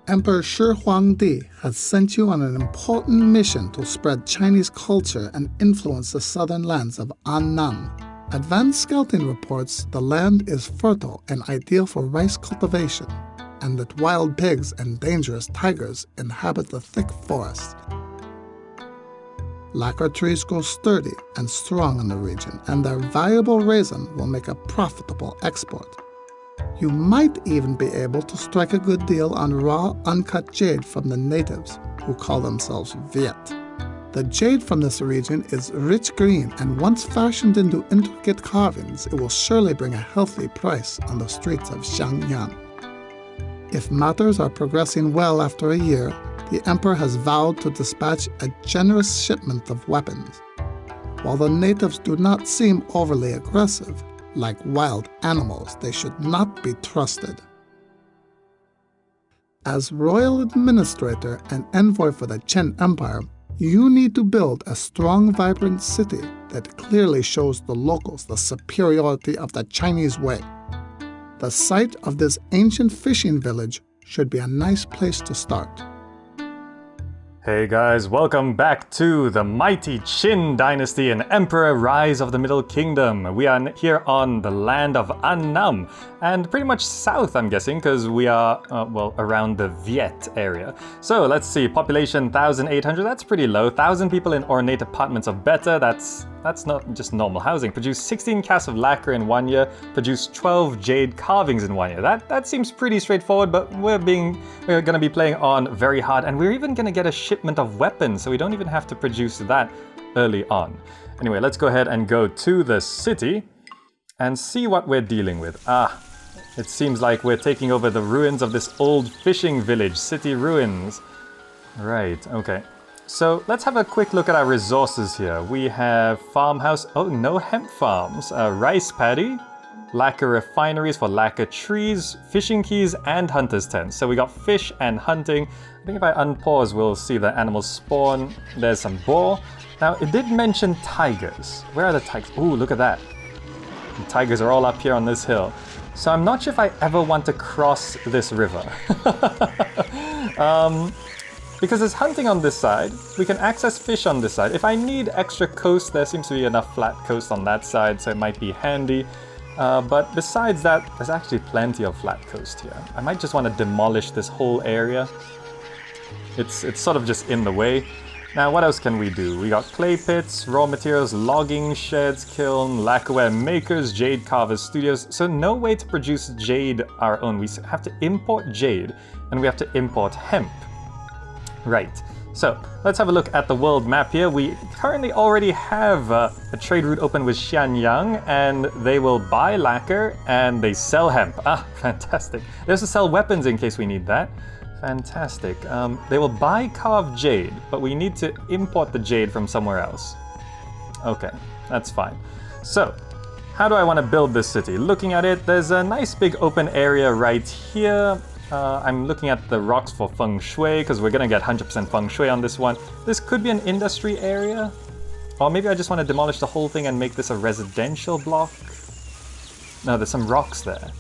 Emperor Shi Huangdi has sent you on an important mission to spread Chinese culture and influence the southern lands of Annam. Advanced scouting reports the land is fertile and ideal for rice cultivation, and that wild pigs and dangerous tigers inhabit the thick forest. Lacquer trees grow sturdy and strong in the region, and their valuable resin will make a profitable export. You might even be able to strike a good deal on raw, uncut jade from the natives, who call themselves Viet. The jade from this region is rich green, and once fashioned into intricate carvings, it will surely bring a healthy price on the streets of Xianyang. If matters are progressing well after a year, the Emperor has vowed to dispatch a generous shipment of weapons. While the natives do not seem overly aggressive, like wild animals, they should not be trusted. As royal administrator and envoy for the Chen Empire, you need to build a strong, vibrant city that clearly shows the locals the superiority of the Chinese way. The site of this ancient fishing village should be a nice place to start. Hey guys, welcome back to the mighty Qin Dynasty and Emperor Rise of the Middle Kingdom. We are here on the land of Annam, and pretty much south, I'm guessing, because we are, around the Viet area. So let's see, population 1,800, that's pretty low. 1,000 people in ornate apartments or better, that's not just normal housing. Produce 16 casts of lacquer in 1 year, produce 12 jade carvings in 1 year. That seems pretty straightforward, but we're gonna be playing on very hard, and we're even gonna get a shipment of weapons, so we don't even have to produce that early on. Anyway, let's go ahead and go to the city and see what we're dealing with. It seems like we're taking over the ruins of this old fishing village, city ruins. Right, okay. So let's have a quick look at our resources here. We have farmhouse, no hemp farms, rice paddy, lacquer refineries for lacquer trees, fishing keys, and hunter's tents. So we got fish and hunting. I think if I unpause, we'll see the animals spawn. There's some boar. Now, it did mention tigers. Where are the tigers? Ooh, look at that. The tigers are all up here on this hill. So I'm not sure if I ever want to cross this river. Because there's hunting on this side, we can access fish on this side. If I need extra coast, there seems to be enough flat coast on that side, so it might be handy. But besides that, there's actually plenty of flat coast here. I might just want to demolish this whole area. It's sort of just in the way. Now, what else can we do? We got clay pits, raw materials, logging sheds, kiln, lacquerware makers, jade carvers studios. So no way to produce jade our own. We have to import jade, and we have to import hemp. Right, so let's have a look at the world map here. We currently already have a trade route open with Xianyang, and they will buy lacquer and they sell hemp. Fantastic. They also sell weapons in case we need that. Fantastic. They will buy carved jade, but we need to import the jade from somewhere else. Okay, that's fine. So, how do I want to build this city? Looking at it, there's a nice big open area right here. I'm looking at the rocks for Feng Shui, because we're going to get 100% Feng Shui on this one. This could be an industry area. Or maybe I just want to demolish the whole thing and make this a residential block. No, there's some rocks there.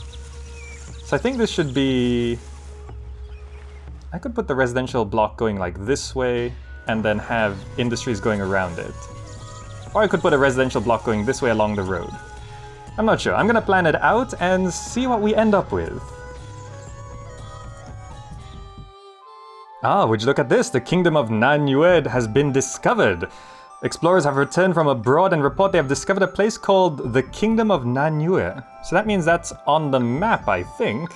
So I think this should be... I could put the residential block going like this way, and then have industries going around it. Or I could put a residential block going this way along the road. I'm not sure. I'm going to plan it out and see what we end up with. Would you look at this? The kingdom of Nanyue has been discovered. Explorers have returned from abroad and report they have discovered a place called the Kingdom of Nanyue. So that means that's on the map, I think.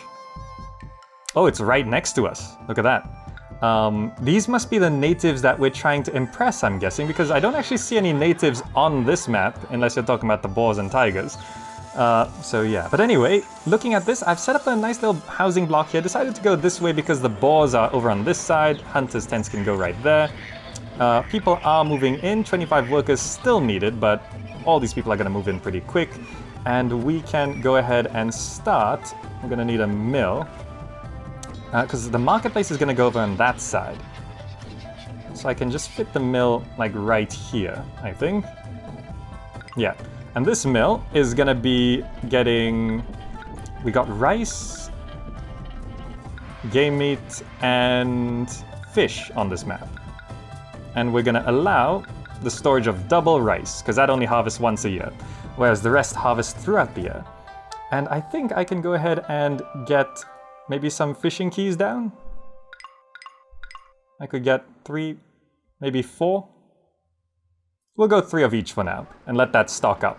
Oh, it's right next to us. Look at that. These must be the natives that we're trying to impress, I'm guessing, because I don't actually see any natives on this map, unless you're talking about the boars and tigers. So yeah, but anyway, looking at this, I've set up a nice little housing block here. Decided to go this way because the boars are over on this side. Hunters' tents can go right there. People are moving in. 25 workers still needed, but all these people are going to move in pretty quick. And we can go ahead and start. We're going to need a mill. Because the marketplace is going to go over on that side. So I can just fit the mill like right here, I think. Yeah. And this mill is gonna be getting... We got rice. game meat, and fish on this map. And we're gonna allow the storage of double rice, because that only harvests once a year, whereas the rest harvest throughout the year. And I think I can go ahead and get maybe some fishing keys down. I could get 3, maybe 4. We'll go 3 of each for now, and let that stock up.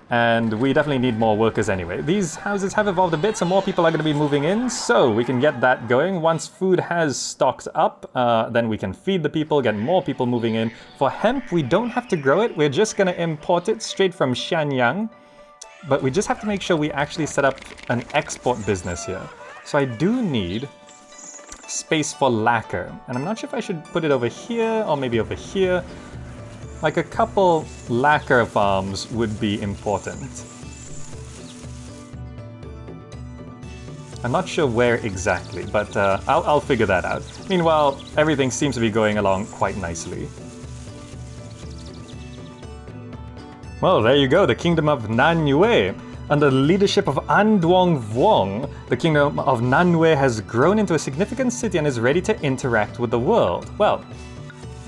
And we definitely need more workers anyway. These houses have evolved a bit, so more people are going to be moving in, so we can get that going. Once food has stocked up, then we can feed the people, get more people moving in. For hemp, we don't have to grow it. We're just going to import it straight from Xianyang. But we just have to make sure we actually set up an export business here. So I do need space for lacquer. And I'm not sure if I should put it over here or maybe over here. Like a couple lacquer farms would be important. I'm not sure where exactly, but I'll figure that out. Meanwhile, everything seems to be going along quite nicely. Well, there you go, the Kingdom of Nanyue. Under the leadership of Anduong Vuong, the Kingdom of Nanyue has grown into a significant city and is ready to interact with the world. Well,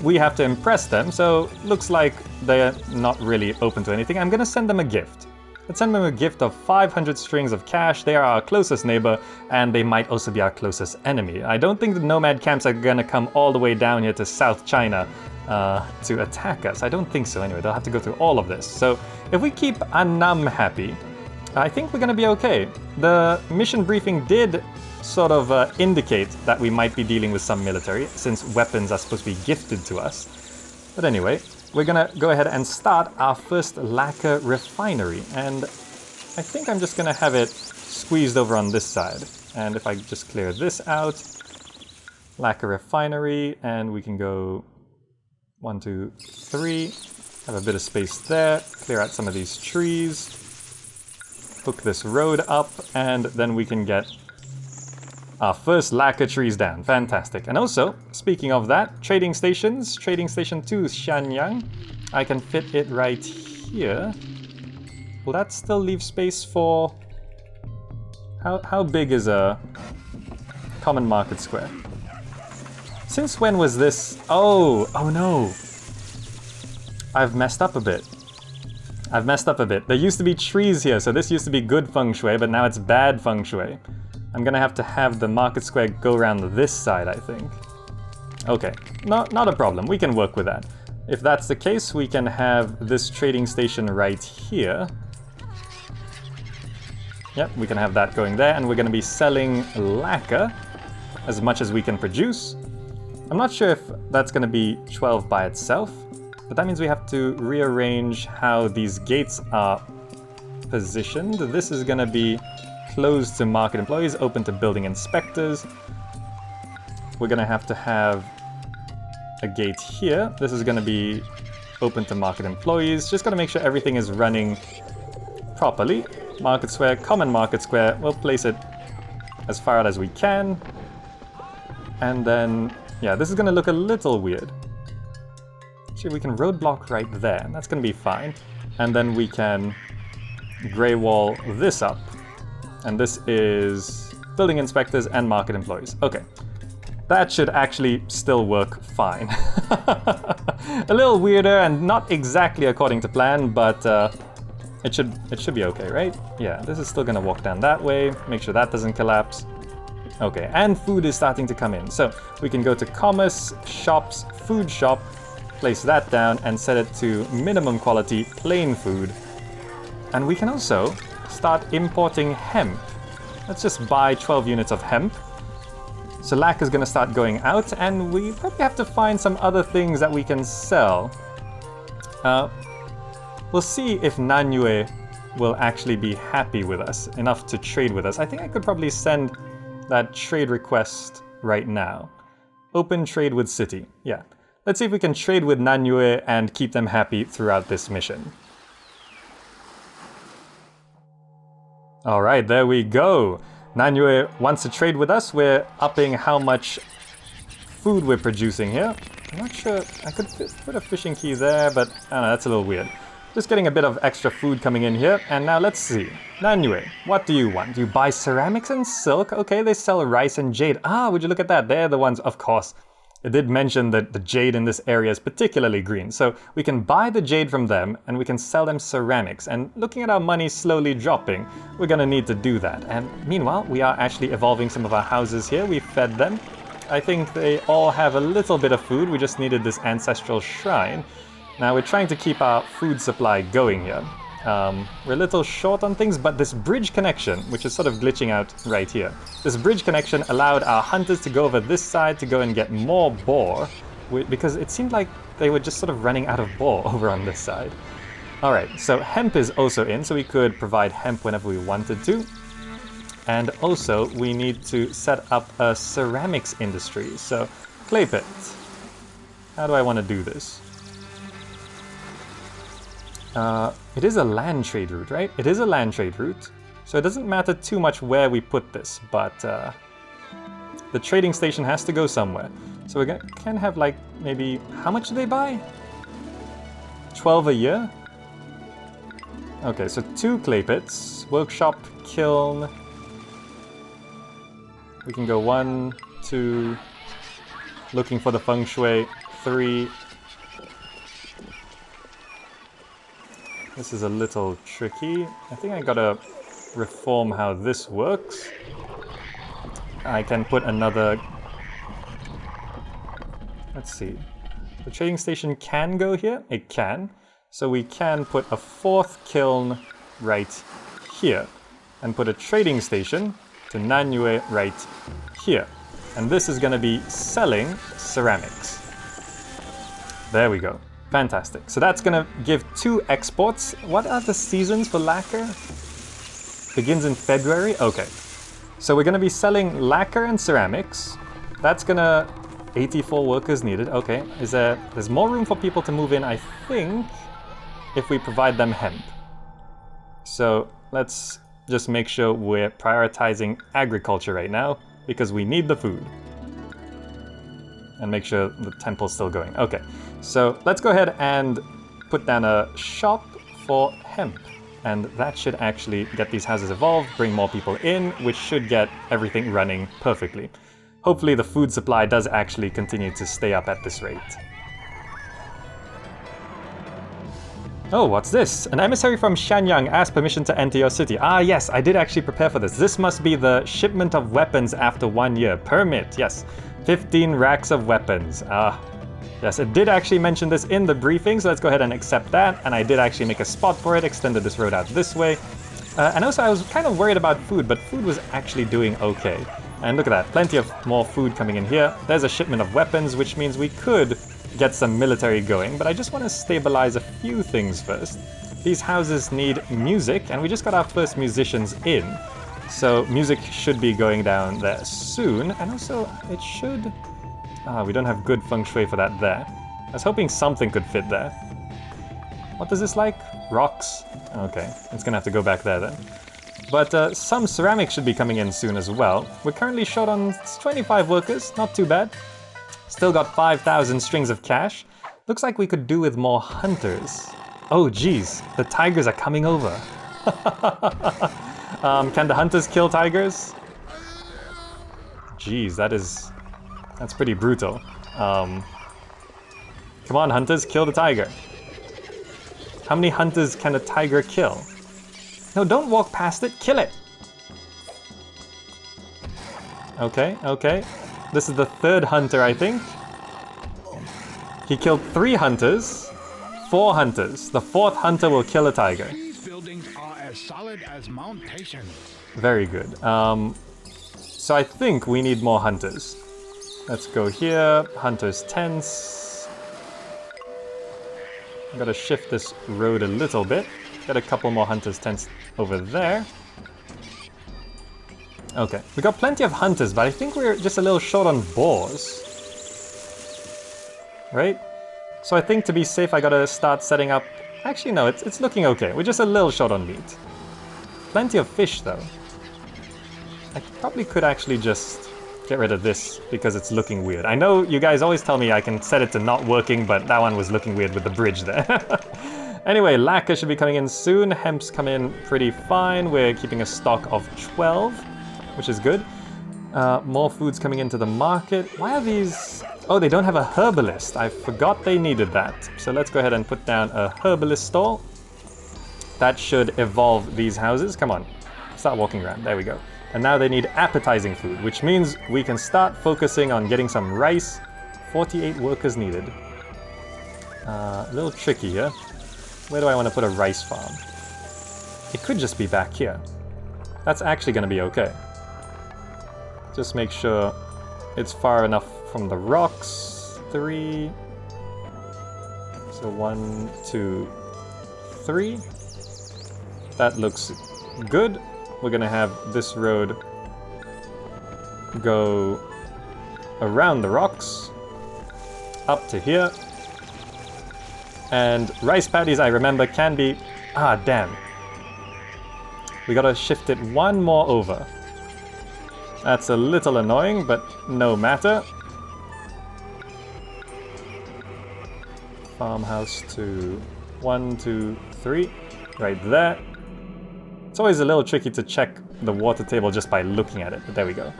we have to impress them, so looks like they're not really open to anything. I'm gonna send them a gift. Let's send them a gift of 500 strings of cash. They are our closest neighbor, and they might also be our closest enemy. I don't think the nomad camps are gonna come all the way down here to South China to attack us. I don't think so anyway. They'll have to go through all of this. So if we keep Annam happy, I think we're gonna be okay. The mission briefing did sort of indicate that we might be dealing with some military, since weapons are supposed to be gifted to us. But anyway, we're gonna go ahead and start our first lacquer refinery, and I think I'm just gonna have it squeezed over on this side. And if I just clear this out, lacquer refinery, and we can go 1, 2, 3, have a bit of space there, clear out some of these trees, hook this road up, and then we can get our first lacquer trees down. Fantastic. And also, speaking of that, trading stations. Trading station 2 is Xianyang. I can fit it right here. Will that still leave space for... How big is a common market square? Since when was this? Oh no. I've messed up a bit. There used to be trees here, so this used to be good feng shui, but now it's bad feng shui. I'm gonna have to have the market square go around this side, I think. Okay, not a problem. We can work with that. If that's the case, we can have this trading station right here. Yep, we can have that going there, and we're gonna be selling lacquer as much as we can produce. I'm not sure if that's gonna be 12 by itself, but that means we have to rearrange how these gates are positioned. This is gonna be closed to market employees, open to building inspectors. We're gonna have to have a gate here. This is gonna be open to market employees. Just gotta make sure everything is running properly. Market square, common market square. We'll place it as far out as we can. And then, yeah, this is gonna look a little weird. Actually, we can roadblock right there. That's gonna be fine. And then we can gray wall this up. And this is building inspectors and market employees. Okay, that should actually still work fine. A little weirder and not exactly according to plan, but it should be okay, right? Yeah, this is still gonna walk down that way, make sure that doesn't collapse. Okay, and food is starting to come in. So we can go to commerce, shops, food shop, place that down and set it to minimum quality, plain food. And we can also start importing hemp. Let's just buy 12 units of hemp. So lacquer is going to start going out, and we probably have to find some other things that we can sell. We'll see if Nanyue will actually be happy with us, enough to trade with us. I think I could probably send that trade request right now. Open trade with city. Yeah. Let's see if we can trade with Nanyue and keep them happy throughout this mission. All right, there we go. Nanyue wants to trade with us. We're upping how much food we're producing here. I'm not sure. I could put a fishing key there, but I don't know, that's a little weird. Just getting a bit of extra food coming in here. And now let's see. Nanyue, what do you want? You buy ceramics and silk? Okay, they sell rice and jade. Ah, would you look at that? They're the ones, of course. It did mention that the jade in this area is particularly green. So we can buy the jade from them and we can sell them ceramics. And looking at our money slowly dropping, we're gonna need to do that. And meanwhile, we are actually evolving some of our houses here. We fed them. I think they all have a little bit of food. We just needed this ancestral shrine. Now we're trying to keep our food supply going here. We're a little short on things, but this bridge connection, which is sort of glitching out right here, this bridge connection allowed our hunters to go over this side to go and get more boar, because it seemed like they were just sort of running out of boar over on this side. Alright, so hemp is also in, so we could provide hemp whenever we wanted to. And also, we need to set up a ceramics industry. So, clay pit. How do I want to do this? It is a land trade route, right? It is a land trade route, so it doesn't matter too much where we put this, but the trading station has to go somewhere. So we can have like maybe, how much do they buy? 12 a year? Okay, so 2 clay pits, workshop, kiln. We can go 1, 2, looking for the feng shui, 3. This is a little tricky. I think I gotta reform how this works. I can put another... Let's see. The trading station can go here? It can. So we can put a 4th kiln right here. And put a trading station to Nanyue right here. And this is gonna be selling ceramics. There we go. Fantastic. So that's gonna give 2 exports. What are the seasons for lacquer? Begins in February? Okay. So we're gonna be selling lacquer and ceramics. That's gonna... 84 workers needed. Okay. There's more room for people to move in, I think, if we provide them hemp. So let's just make sure we're prioritizing agriculture right now, because we need the food. And make sure the temple's still going. Okay. So let's go ahead and put down a shop for hemp. And that should actually get these houses evolved, bring more people in, which should get everything running perfectly. Hopefully the food supply does actually continue to stay up at this rate. Oh, what's this? An emissary from Xianyang asked permission to enter your city. Ah, yes, I did actually prepare for this. This must be the shipment of weapons after 1 year. Permit, yes. 15 racks of weapons. Ah. Yes, it did actually mention this in the briefing, so let's go ahead and accept that. And I did actually make a spot for it, extended this road out this way. And also I was kind of worried about food, but food was actually doing okay. And look at that, plenty of more food coming in here. There's a shipment of weapons, which means we could get some military going, but I just want to stabilize a few things first. These houses need music, and we just got our first musicians in. So music should be going down there soon, and also it should... Ah, we don't have good feng shui for that there. I was hoping something could fit there. What is this like? Rocks? Okay, it's gonna have to go back there then. But some ceramics should be coming in soon as well. We're currently short on 25 workers, not too bad. Still got 5,000 strings of cash. Looks like we could do with more hunters. Oh geez, the tigers are coming over. Can the hunters kill tigers? Geez, that's pretty brutal. Come on, hunters, kill the tiger. How many hunters can a tiger kill? No, don't walk past it, kill it! Okay, okay. This is the 3rd hunter, I think. He killed 3 hunters, 4 hunters. The 4th hunter will kill a tiger. These buildings are as solid as Mount Patience. Very good. So I think we need more hunters. Let's go here, hunters' tents. I'm gonna shift this road a little bit. Get a couple more hunters' tents over there. Okay, we got plenty of hunters, but I think we're just a little short on boars. Right? So I think to be safe, I gotta start setting up... Actually, no, it's looking okay. We're just a little short on meat. Plenty of fish, though. I probably could actually just get rid of this because it's looking weird. I know you guys always tell me I can set it to not working, but that one was looking weird with the bridge there. Anyway, lacquer should be coming in soon. Hemp's come in pretty fine. We're keeping a stock of 12, which is good. More food's coming into the market. Why are these... Oh, they don't have a herbalist. I forgot they needed that. So let's go ahead and put down a herbalist stall. That should evolve these houses. Come on, start walking around. There we go. And now they need appetizing food, which means we can start focusing on getting some rice. 48 workers needed. A little tricky here. Where do I want to put a rice farm? It could just be back here. That's actually going to be okay. Just make sure it's far enough from the rocks. 3. So 1, 2, 3. That looks good. We're gonna have this road go around the rocks, up to here. And rice paddies, I remember, can be... Ah, damn. We gotta shift it one more over. That's a little annoying, but no matter. Farmhouse to 1, 2, 3. Right there. It's always a little tricky to check the water table just by looking at it, but there we go.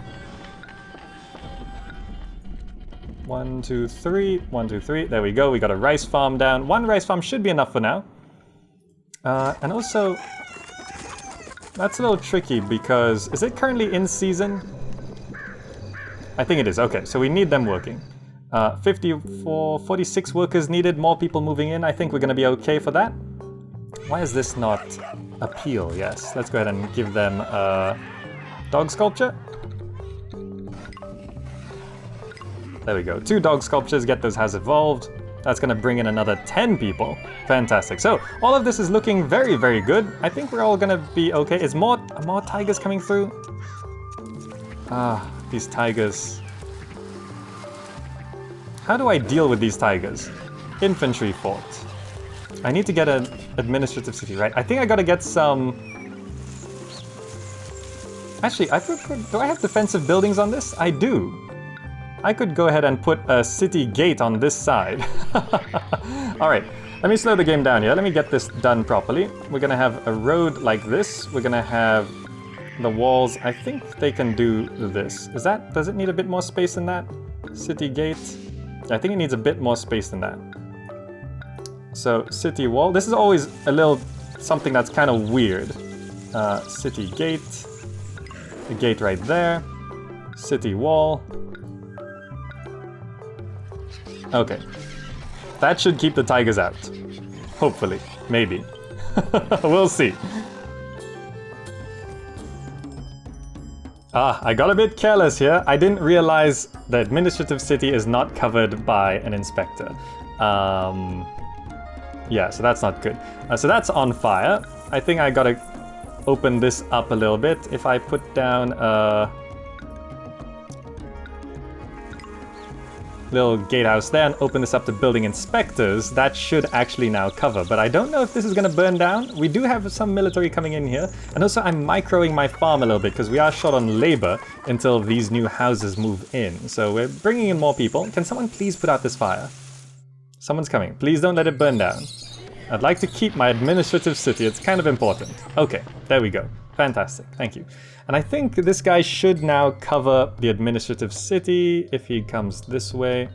1, 2, 3. 1, 2, 3. There we go. We got a rice farm down. 1 rice farm should be enough for now. And also, that's a little tricky because... Is it currently in season? I think it is. Okay, so we need them working. 46 workers needed. More people moving in. I think we're going to be okay for that. Why is this not appeal? Yes, let's go ahead and give them a dog sculpture. There we go. 2 dog sculptures, get those houses evolved. That's going to bring in another 10 people. Fantastic. So all of this is looking very, very good. I think we're all going to be okay. Is more tigers coming through? Ah, these tigers. How do I deal with these tigers? Infantry fort. I need to get an administrative city, right? I think I gotta get some... Actually, do I have defensive buildings on this? I do. I could go ahead and put a city gate on this side. Alright, let me slow the game down here. Let me get this done properly. We're gonna have a road like this. We're gonna have the walls. I think they can do this. Does it need a bit more space than that? City gate. I think it needs a bit more space than that. So, city wall. This is always a little something that's kind of weird. City gate. A gate right there. City wall. Okay. That should keep the tigers out. Hopefully. Maybe. We'll see. Ah, I got a bit careless here. I didn't realize the administrative city is not covered by an inspector. Yeah, so that's not good. So that's on fire. I think I gotta open this up a little bit. If I put down a little gatehouse there and open this up to building inspectors, that should actually now cover. But I don't know if this is gonna burn down. We do have some military coming in here. And also I'm microing my farm a little bit because we are short on labor until these new houses move in. So we're bringing in more people. Can someone please put out this fire? Someone's coming. Please don't let it burn down. I'd like to keep my administrative city. It's kind of important. Okay, there we go. Fantastic. Thank you. And I think this guy should now cover the administrative city if he comes this way.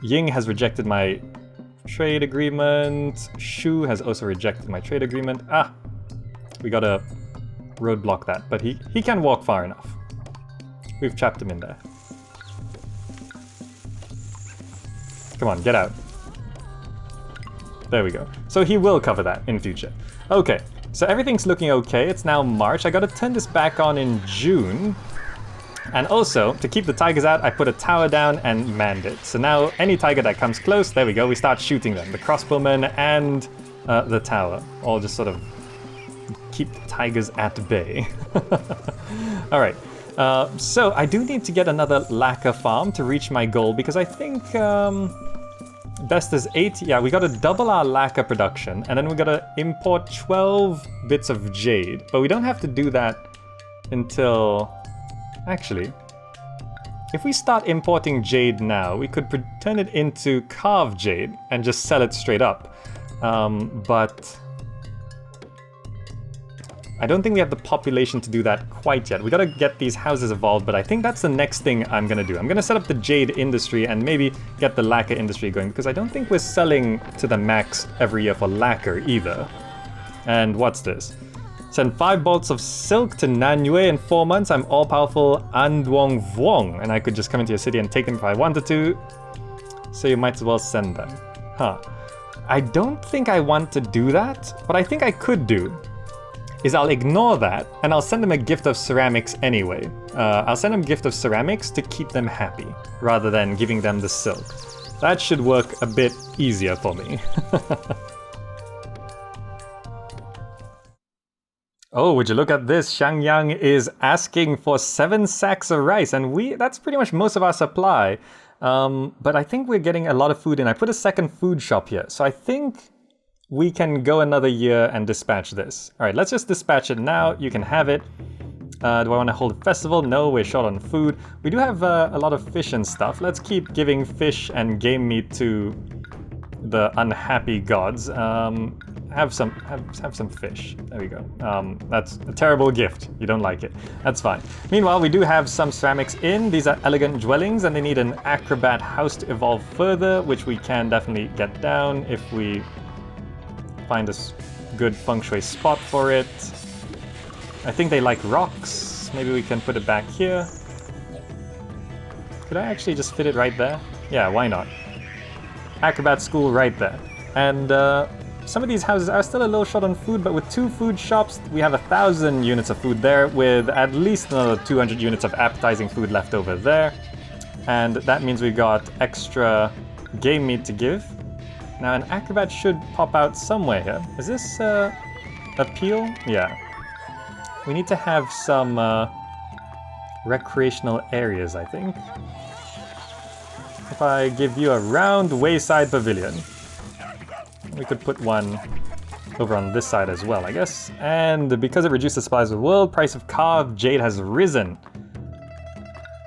Ying has rejected my trade agreement. Shu has also rejected my trade agreement. Ah, we gotta roadblock that. But he can walk far enough. We've trapped him in there. Come on, get out. There we go. So he will cover that in future. Okay, so everything's looking okay. It's now March. I gotta turn this back on in June. And also, to keep the tigers out, I put a tower down and manned it. So now any tiger that comes close, there we go, we start shooting them. The crossbowmen and the tower. All just sort of keep the tigers at bay. Alright. So I do need to get another lacquer farm to reach my goal because I think best is 8. Yeah, we gotta double our lacquer production and then we gotta import 12 bits of jade. But we don't have to do that until... Actually, if we start importing jade now, we could turn it into carved jade and just sell it straight up. But I don't think we have the population to do that quite yet. We gotta get these houses evolved, but I think that's the next thing I'm gonna do. I'm gonna set up the jade industry and maybe get the lacquer industry going, because I don't think we're selling to the max every year for lacquer either. And what's this? Send 5 bolts of silk to Nanyue in 4 months. I'm all-powerful Anduong Vuong, and I could just come into your city and take them if I wanted to. So you might as well send them. Huh. I don't think I want to do that. What I think I could do is I'll ignore that, and I'll send them a gift of ceramics anyway. I'll send them a gift of ceramics to keep them happy, rather than giving them the silk. That should work a bit easier for me. Oh, would you look at this? Xiangyang is asking for 7 sacks of rice, and that's pretty much most of our supply. But I think we're getting a lot of food in. I put a second food shop here, so I think we can go another year and dispatch this. All right, let's just dispatch it now. You can have it. Do I want to hold a festival? No, we're short on food. We do have a lot of fish and stuff. Let's keep giving fish and game meat to the unhappy gods. Have some fish. There we go. That's a terrible gift. You don't like it. That's fine. Meanwhile, we do have some ceramics in. These are elegant dwellings, and they need an acrobat house to evolve further, which we can definitely get down if we find a good feng shui spot for it. I think they like rocks. Maybe we can put it back here. Could I actually just fit it right there? Yeah, why not? Acrobat school right there. And some of these houses are still a little short on food, but with 2 food shops, we have 1,000 units of food there, with at least another 200 units of appetizing food left over there. And that means we got extra game meat to give. Now an acrobat should pop out somewhere here. Is this appeal? Yeah. We need to have some recreational areas, I think. If I give you a round wayside pavilion, we could put one over on this side as well, I guess. And because it reduced the supplies of the world, price of carved jade has risen.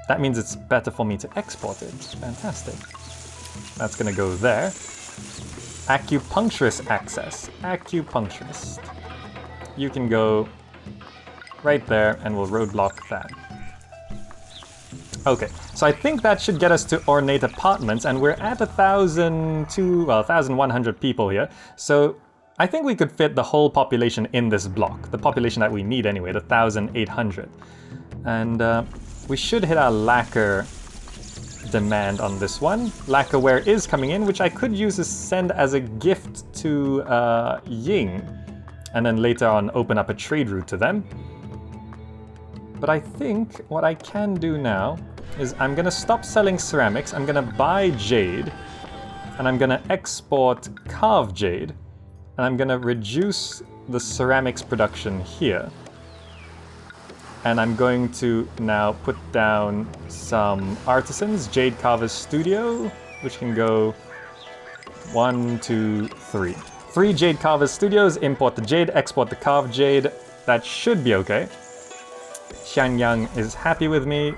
That means it's better for me to export it. Fantastic. That's gonna go there. Acupuncturist access. Acupuncturist. You can go right there and we'll roadblock that. Okay, so I think that should get us to ornate apartments, and we're at 1,100 people here. So I think we could fit the whole population in this block. The population that we need anyway, 1,800. And we should hit our lacquer demand on this one. Lacquerware is coming in, which I could use to send as a gift to Ying, and then later on open up a trade route to them. But I think what I can do now is I'm gonna stop selling ceramics, I'm gonna buy jade, and I'm gonna export carved jade, and I'm gonna reduce the ceramics production here. And I'm going to now put down some artisans, Jade Carver's Studio, which can go 1, 2, 3. 3 Jade Carver's Studios, import the jade, export the carved jade. That should be okay. Xianyang is happy with me.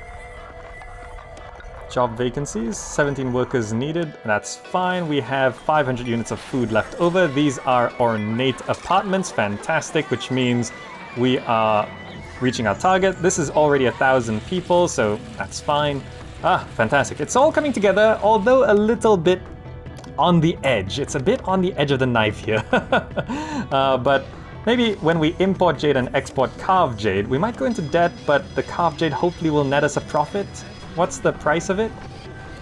Job vacancies, 17 workers needed. That's fine. We have 500 units of food left over. These are ornate apartments. Fantastic, which means we are reaching our target. This is already 1,000 people, so that's fine. Ah, fantastic. It's all coming together, although a little bit on the edge. It's a bit on the edge of the knife here. But maybe when we import jade and export carved jade, we might go into debt, but the carved jade hopefully will net us a profit. What's the price of it?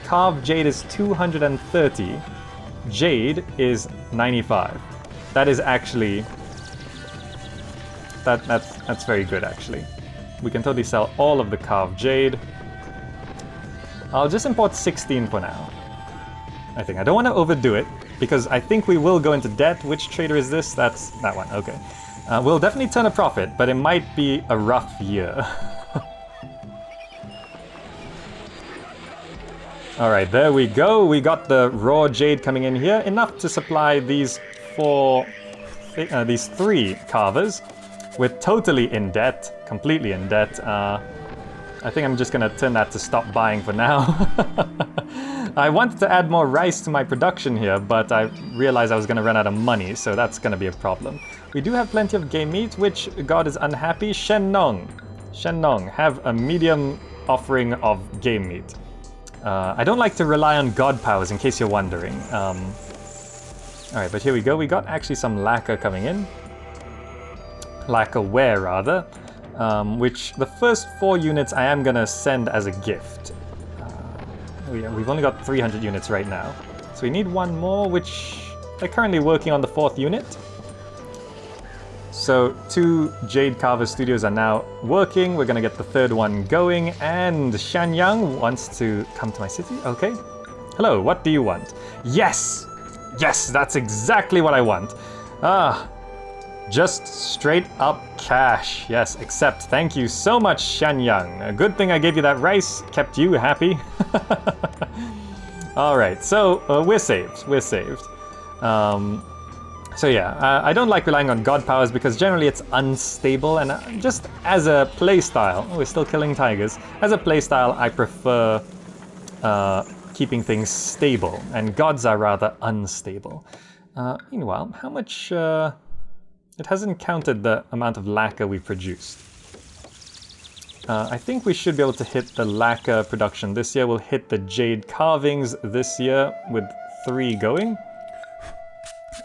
Carved jade is 230. Jade is 95. That is actually... That's very good, actually. We can totally sell all of the carved jade. I'll just import 16 for now. I think. I don't want to overdo it, because I think we will go into debt. Which trader is this? That's that one. Okay. We'll definitely turn a profit, but it might be a rough year. Alright, there we go. We got the raw jade coming in here. Enough to supply these 3 carvers. We're totally in debt. Completely in debt. I think I'm just gonna turn that to stop buying for now. I wanted to add more rice to my production here, but I realized I was going to run out of money, so that's going to be a problem. We do have plenty of game meat. Which god is unhappy? Xianyang. Xianyang, have a medium offering of game meat. I don't like to rely on god powers, in case you're wondering. Alright, but here we go. We got actually some lacquer coming in. Lacquerware, rather. Which the first 4 units I am going to send as a gift. We've only got 300 units right now. So we need one more, which they're currently working on the 4th unit. So 2 Jade Carver Studios are now working. We're going to get the 3rd one going. And Xianyang wants to come to my city. Okay. Hello, what do you want? Yes! Yes, that's exactly what I want. Just straight up cash. Yes, accept. Thank you so much, Xianyang. A good thing I gave you that rice. Kept you happy. Alright, so we're saved. We're saved. So yeah, I don't like relying on god powers because generally it's unstable, and just as a playstyle, we're still killing tigers. As a playstyle, I prefer keeping things stable, and gods are rather unstable. Meanwhile, how much... It hasn't counted the amount of lacquer we've produced. I think we should be able to hit the lacquer production this year. We'll hit the jade carvings this year with 3 going.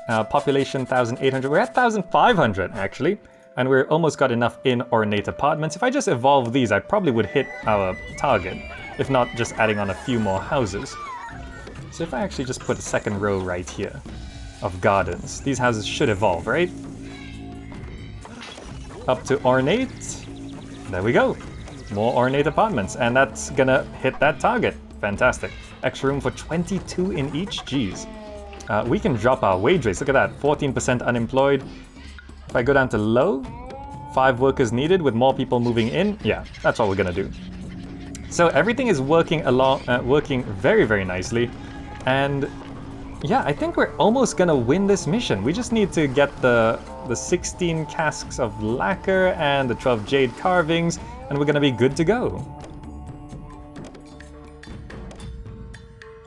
Population 1,800. We're at 1,500 actually, and we're almost got enough in ornate apartments. If I just evolve these, I probably would hit our target, if not just adding on a few more houses. So if I actually just put a 2nd row right here of gardens, these houses should evolve, right? Up to ornate. There we go. More ornate apartments, and that's gonna hit that target. Fantastic. Extra room for 22 in each. Jeez. We can drop our wage rates. Look at that. 14% unemployed. If I go down to low, 5 workers needed with more people moving in. Yeah, that's what we're gonna do. So everything is working very, very nicely. And yeah, I think we're almost gonna win this mission. We just need to get the 16 casks of lacquer and the 12 jade carvings, and we're gonna be good to go.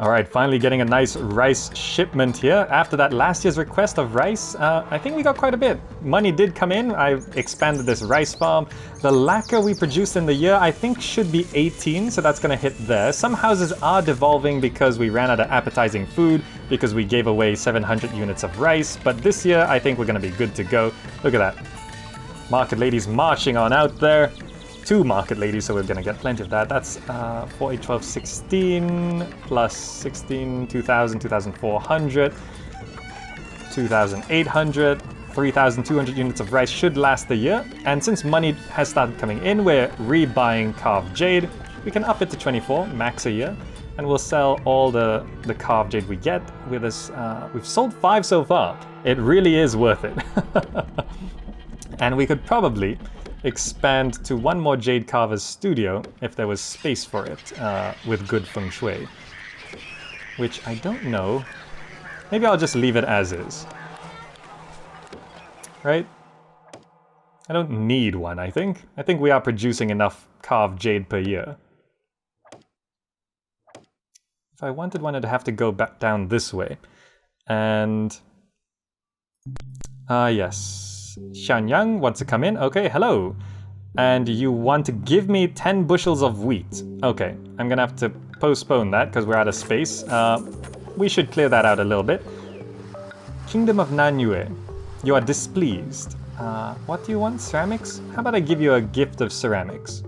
Alright, finally getting a nice rice shipment here. After that last year's request of rice, I think we got quite a bit. Money did come in. I expanded this rice farm. The lacquer we produced in the year, I think should be 18, so that's gonna hit there. Some houses are devolving because we ran out of appetizing food, because we gave away 700 units of rice, but this year I think we're gonna be good to go. Look at that. Market ladies marching on out there. 2 market ladies, so we're gonna get plenty of that. That's 4, 8, 12, 16, plus 16, 2,000, 2,400, 2,800, 3,200 units of rice should last the year. And since money has started coming in, we're rebuying carved jade. We can up it to 24, max a year, and we'll sell all the carved jade we get with us. We've sold 5 so far. It really is worth it. And we could probably expand to 1 more Jade Carver's studio if there was space for it with good feng shui. Which I don't know. Maybe I'll just leave it as is. Right? I don't need one, I think. I think we are producing enough carved jade per year. If I wanted one, I'd have to go back down this way. And... yes. Xianyang wants to come in. Okay, hello. And you want to give me 10 bushels of wheat. Okay, I'm gonna have to postpone that because we're out of space. We should clear that out a little bit. Kingdom of Nanyue. You are displeased. What do you want? Ceramics? How about I give you a gift of ceramics?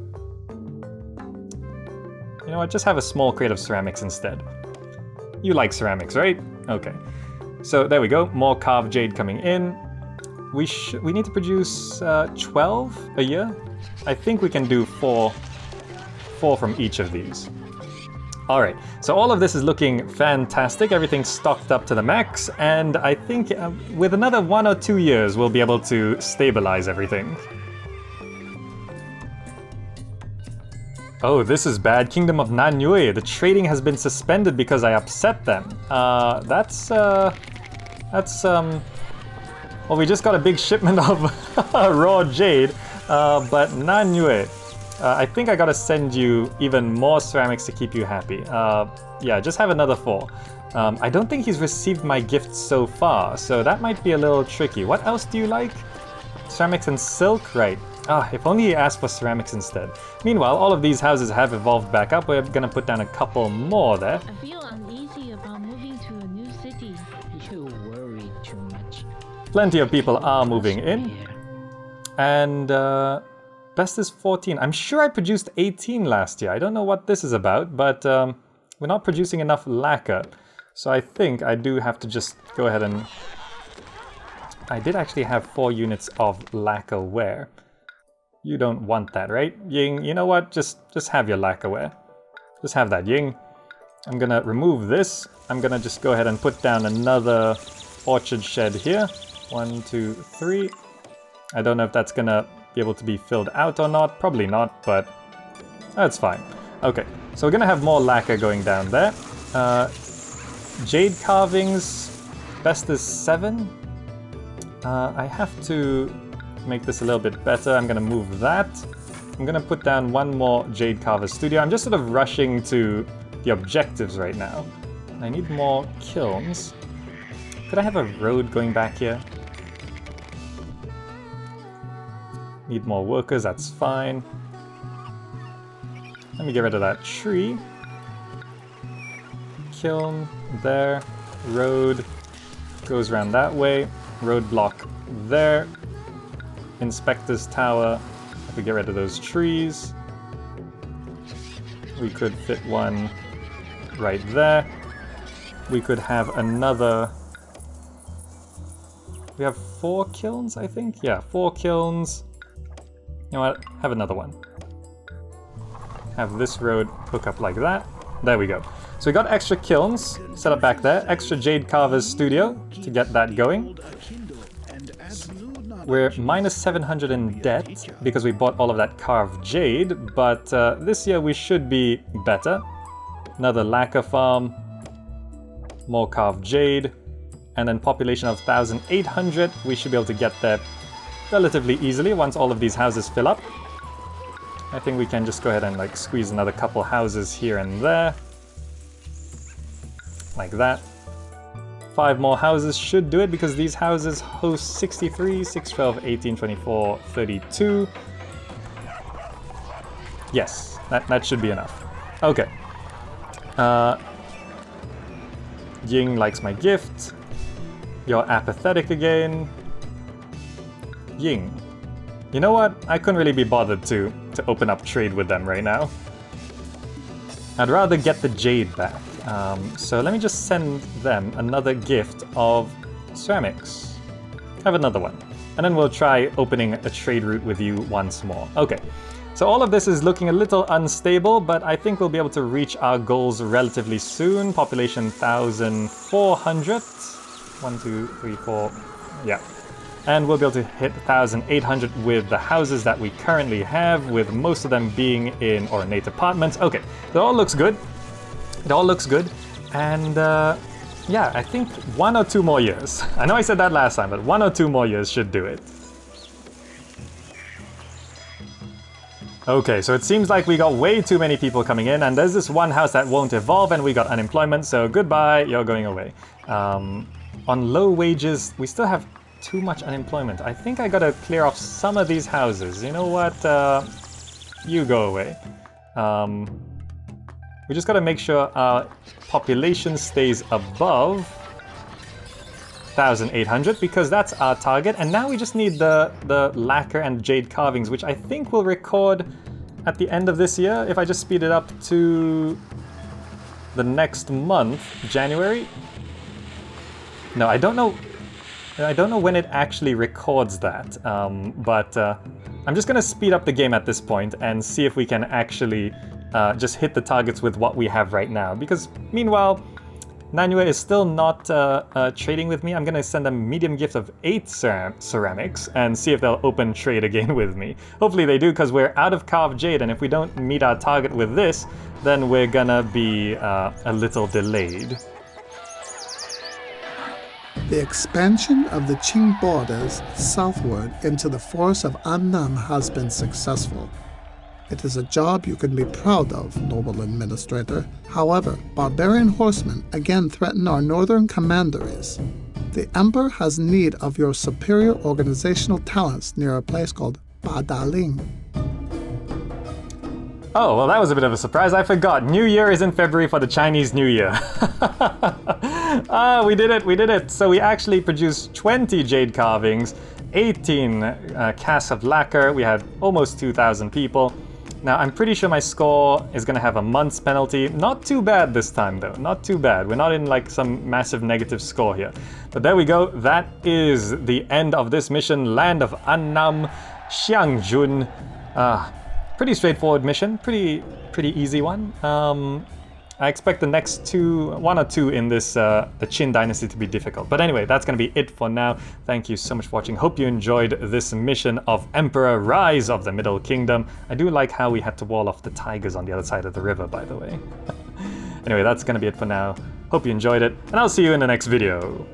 You know what? Just have a small crate of ceramics instead. You like ceramics, right? Okay. So there we go. More carved jade coming in. We need to produce 12 a year. I think we can do 4 from each of these. All right, so all of this is looking fantastic. Everything's stocked up to the max, and I think with another 1 or 2 years, we'll be able to stabilize everything. Oh, this is bad. Kingdom of Nanyue. The trading has been suspended because I upset them. Well, we just got a big shipment of raw jade, but Nanyue, I think I gotta send you even more ceramics to keep you happy. Yeah, just have another 4. I don't think he's received my gift so far, so that might be a little tricky. What else do you like? Ceramics and silk? Right. If only he asked for ceramics instead. Meanwhile, all of these houses have evolved back up. We're gonna put down a couple more there. I feel uneasy about moving to a new city. You worry too much. Plenty of people are moving in. And best is 14. I'm sure I produced 18 last year. I don't know what this is about, but we're not producing enough lacquer. So I think I do have to just go ahead and... I did actually have 4 units of lacquerware. You don't want that, right? Ying, you know what? Just have your lacquerware. Just have that, Ying. I'm gonna remove this. I'm gonna just go ahead and put down another orchard shed here. 1, 2, 3. I don't know if that's gonna be able to be filled out or not. Probably not, but that's fine. Okay, so we're gonna have more lacquer going down there. Jade carvings, best is 7. I have to make this a little bit better. I'm gonna move that. I'm gonna put down 1 more Jade Carver Studio. I'm just sort of rushing to the objectives right now. I need more kilns. Could I have a road going back here? Need more workers, that's fine. Let me get rid of that tree. Kiln there. Road goes around that way. Roadblock there. Inspector's tower. If we get rid of those trees, we could fit one right there. We could have another... We have 4 kilns, I think? Yeah, 4 kilns. You know what? Have another one. Have this road hook up like that. There we go. So we got extra kilns set up back there. Extra Jade Carver's studio to get that going. We're minus 700 in debt because we bought all of that carved jade, but this year we should be better. Another lacquer farm, more carved jade, and then population of 1,800. We should be able to get there relatively easily once all of these houses fill up. I think we can just go ahead and like squeeze another couple houses here and there. Like that. 5 more houses should do it because these houses host 63, 6, 12, 18, 24, 32. Yes, that should be enough. Okay. Ying likes my gift. You're apathetic again. Ying. You know what? I couldn't really be bothered to open up trade with them right now. I'd rather get the jade back. So let me just send them another gift of ceramics. Have another one. And then we'll try opening a trade route with you once more. Okay. So all of this is looking a little unstable, but I think we'll be able to reach our goals relatively soon. Population 1,400. 1, 2, 3, 4. Yeah. And we'll be able to hit 1,800 with the houses that we currently have, with most of them being in ornate apartments. Okay, it all looks good. It all looks good. And yeah, I think 1 or 2 more years. I know I said that last time, but 1 or 2 more years should do it. Okay, so it seems like we got way too many people coming in, and there's this one house that won't evolve, and we got unemployment, so goodbye, you're going away. On low wages, we still have too much unemployment. I think I gotta clear off some of these houses. You know what? You go away. We just gotta make sure our population stays above 1,800 because that's our target. And now we just need the lacquer and jade carvings, which I think we'll record at the end of this year if I just speed it up to the next month, January. No, I don't know when it actually records that, but I'm just gonna speed up the game at this point and see if we can actually just hit the targets with what we have right now. Because meanwhile, Nanyue is still not trading with me. I'm gonna send them a medium gift of 8 ceramics and see if they'll open trade again with me. Hopefully they do, because we're out of carved jade, and if we don't meet our target with this, then we're gonna be a little delayed. The expansion of the Qing borders southward into the forests of Annam has been successful. It is a job you can be proud of, noble administrator. However, barbarian horsemen again threaten our northern commanderies. The Emperor has need of your superior organizational talents near a place called Badaling. Oh, well, that was a bit of a surprise. I forgot. New Year is in February for the Chinese New Year. Ah, we did it. So we actually produced 20 jade carvings, 18 casks of lacquer. We had almost 2,000 people. Now, I'm pretty sure my score is going to have a month's penalty. Not too bad this time, though. Not too bad. We're not in like some massive negative score here. But there we go. That is the end of this mission. Land of Annam, Xiangjun. Pretty straightforward mission. Pretty easy one. I expect the next one or two in this the Qin Dynasty to be difficult. But anyway, that's going to be it for now. Thank you so much for watching. Hope you enjoyed this mission of Emperor Rise of the Middle Kingdom. I do like how we had to wall off the tigers on the other side of the river, by the way. Anyway, that's going to be it for now. Hope you enjoyed it, and I'll see you in the next video.